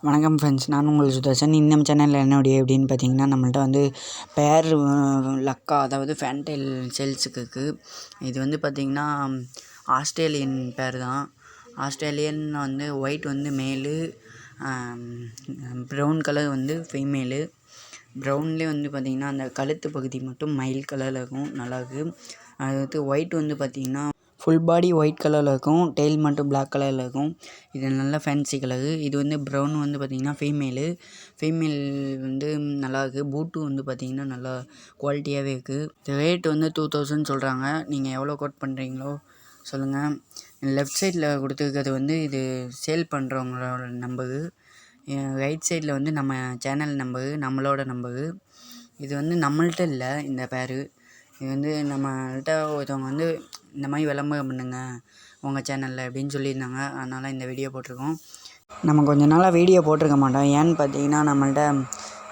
வணக்கம் ஃப்ரெண்ட்ஸ், நான் உங்கள் சுதர்சன். நம்ம சேனலில் என்ன வீடியோ அப்படின்னு பார்த்தீங்கன்னா, நம்மள்ட்ட வந்து பேர் லக்கா, அதாவது ஃபேன்டைல் சேல்ஸுக்கு இருக்குது. இது வந்து பார்த்திங்கன்னா ஆஸ்திரேலியன் பேர் தான். ஆஸ்திரேலியன் வந்து ஒயிட் வந்து மேலு, ப்ரௌன் கலர் வந்து ஃபீமேலு. ப்ரௌன்லேயே வந்து பார்த்திங்கன்னா அந்த கழுத்து பகுதி மட்டும் மயில் கலரில் இருக்கும், நல்லாயிருக்கு. அடுத்து ஒயிட் வந்து பார்த்திங்கன்னா ஃபுல் பாடி ஒயிட் கலரில் இருக்கும், டெயில் மட்டும் பிளாக் கலரில் இருக்கும். இது நல்ல ஃபேன்சி கலரு. இது வந்து ப்ரௌன் வந்து பார்த்திங்கன்னா ஃபீமேல் வந்து நல்லாயிருக்கு. பூட்டும் வந்து பார்த்திங்கன்னா நல்லா குவாலிட்டியாகவே இருக்குது. ரேட் வந்து 2000 சொல்கிறாங்க. நீங்கள் எவ்வளோ கோட் பண்ணுறீங்களோ சொல்லுங்கள். லெஃப்ட் சைடில் கொடுத்துருக்கிறது வந்து இது சேல் பண்ணுறவங்களோட நம்பரு. ரைட் சைடில் வந்து நம்ம சேனல் நம்பரு, நம்மளோட நம்பரு. இது வந்து நம்மள்ட்ட இல்லை இந்த பேர். இது வந்து நம்மள்ட்ட ஒருத்தவங்க வந்து இந்த மாதிரி விளம்பரம் பண்ணுங்க உங்கள் சேனலில் அப்படின்னு சொல்லியிருந்தாங்க. அதனால் இந்த வீடியோ போட்டிருக்கோம். நம்ம கொஞ்ச நாளாக வீடியோ போட்டிருக்க மாட்டோம். ஏன்னு பார்த்தீங்கன்னா நம்மள்ட்ட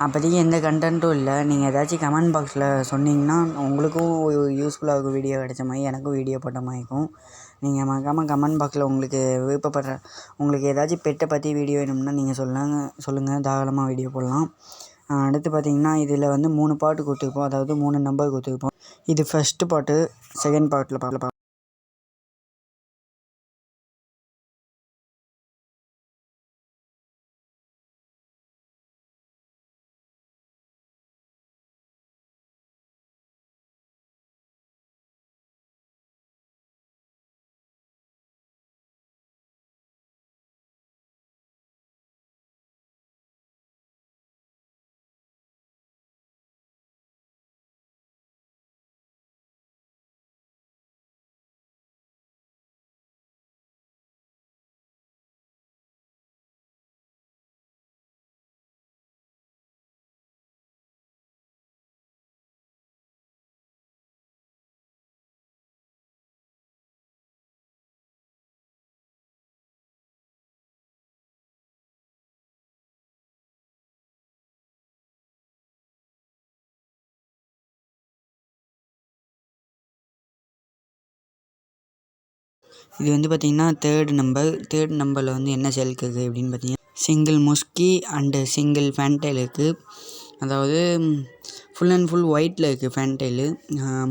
அப்போதைக்கு எந்த கண்டென்ட்டும் இல்லை. நீங்கள் ஏதாச்சும் கமெண்ட் பாக்ஸில் சொன்னீங்கன்னா உங்களுக்கும் யூஸ்ஃபுல்லாக இருக்கும், வீடியோ கிடைச்ச மாதிரி எனக்கும் வீடியோ போட்ட மாதிரி இருக்கும். நீங்கள் மறக்காமல் கமெண்ட் பாக்ஸில் உங்களுக்கு விருப்பப்படுற உங்களுக்கு ஏதாச்சும் பெட்டை பற்றி வீடியோ வேணும்னா நீங்கள் சொல்லுங்கள், தாராளமாக வீடியோ போடலாம். அடுத்து பார்த்திங்கன்னா இதில் வந்து 3 பாட்டு கொடுத்துருப்போம், அதாவது 3 நம்பர் கொடுத்துருப்போம். இது ஃபஸ்ட்டு பாட்டு. செகண்ட் பார்ட்டில் பார்க்கலாம். இது வந்து பார்த்திங்கன்னா தேர்ட் நம்பரில் வந்து என்ன சேலுக்கு இருக்குது அப்படின்னு பார்த்தீங்கன்னா சிங்கிள் முஸ்கி அண்டு சிங்கிள் ஃபேன்டைல் இருக்குது. அதாவது ஃபுல் அண்ட் ஃபுல் ஒயிட்டில் இருக்குது ஃபேன்டைலு.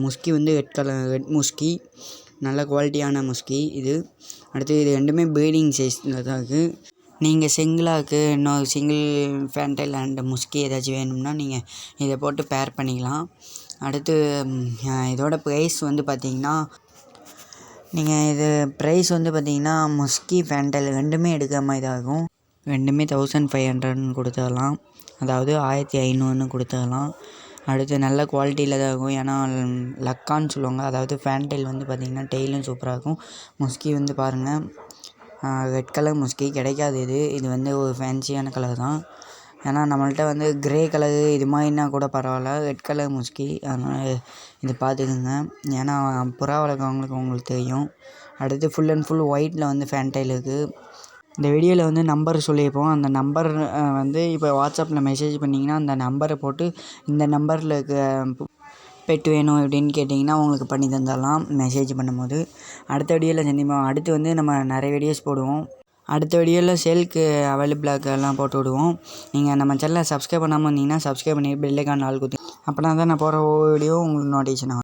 முஸ்கி வந்து ரெட் முஸ்கி, நல்ல குவாலிட்டியான முஸ்கி இது. அடுத்து இது ரெண்டுமே ப்ரீடிங் சைஸில் தான் இருக்குது. நீங்கள் சிங்கிளாக்கு இன்னொரு சிங்கிள் ஃபேன்டைல் அண்டு முஸ்கி ஏதாச்சும் வேணும்னா நீங்கள் இதை போட்டு பேர் பண்ணிக்கலாம். அடுத்து இதோட ப்ரைஸ் வந்து பார்த்திங்கன்னா நீங்கள் இது ப்ரைஸ் வந்து பார்த்திங்கன்னா முஸ்கி ஃபேன்டைல் ரெண்டுமே எடுக்கிற மாதிரி தான் இருக்கும். ரெண்டுமே 1500 கொடுத்துடலாம், அதாவது 1500 கொடுத்துடலாம். அடுத்து நல்ல குவாலிட்டியில் தான் இருக்கும். ஏன்னா லக்கான்னு சொல்லுவாங்க. அதாவது ஃபேன்டைல் வந்து பார்த்திங்கன்னா டெய்லும் சூப்பராக இருக்கும். முஸ்கி வந்து பாருங்கள், ரெட் கலர் முஸ்கி கிடைக்காது. இது வந்து ஒரு ஃபேன்சியான கலர் தான். ஏன்னா நம்மள்ட்ட வந்து க்ரே கலரு இது மாதிரினா கூட பரவாயில்ல, ரெட் கலர் முஸ்கி. அதனால் இது பார்த்துக்குங்க, ஏன்னா புறா வளர்க்குறவங்களுக்கு உங்களுக்கு தெரியும். அடுத்து ஃபுல் அண்ட் ஃபுல் ஒயிட்டில் வந்து ஃபேன்டைல் இருக்குது. இந்த வீடியோவில் வந்து நம்பர் சொல்லியிருப்போம். அந்த நம்பர் வந்து இப்போ வாட்ஸ்அப்பில் மெசேஜ் பண்ணிங்கன்னா அந்த நம்பரை போட்டு இந்த நம்பரில் இருக்க பெட் வேணும் அப்படின்னு கேட்டிங்கன்னா உங்களுக்கு பண்ணி தந்துடலாம் மெசேஜ் பண்ணும்போது. அடுத்த வீடியோவில் சந்திப்போம். அடுத்து வந்து நம்ம நிறைய வீடியோஸ் போடுவோம். அடுத்த வீடியோவில் சேலுக்கு அவைலபிளாக எல்லாம் போட்டு விடுவோம். நீங்கள் நம்ம சேனலை சப்ஸ்கிரைப் பண்ணாமல் இருந்தீங்கன்னா சப்ஸ்கிரைப் பண்ணி பெல் ஐக்கான் ஆல் கொடுத்து, அப்படின்னா தான் நான் போகிற வீடியோ உங்களுக்கு நோட்டிஃபிகேஷன் ஆகும்.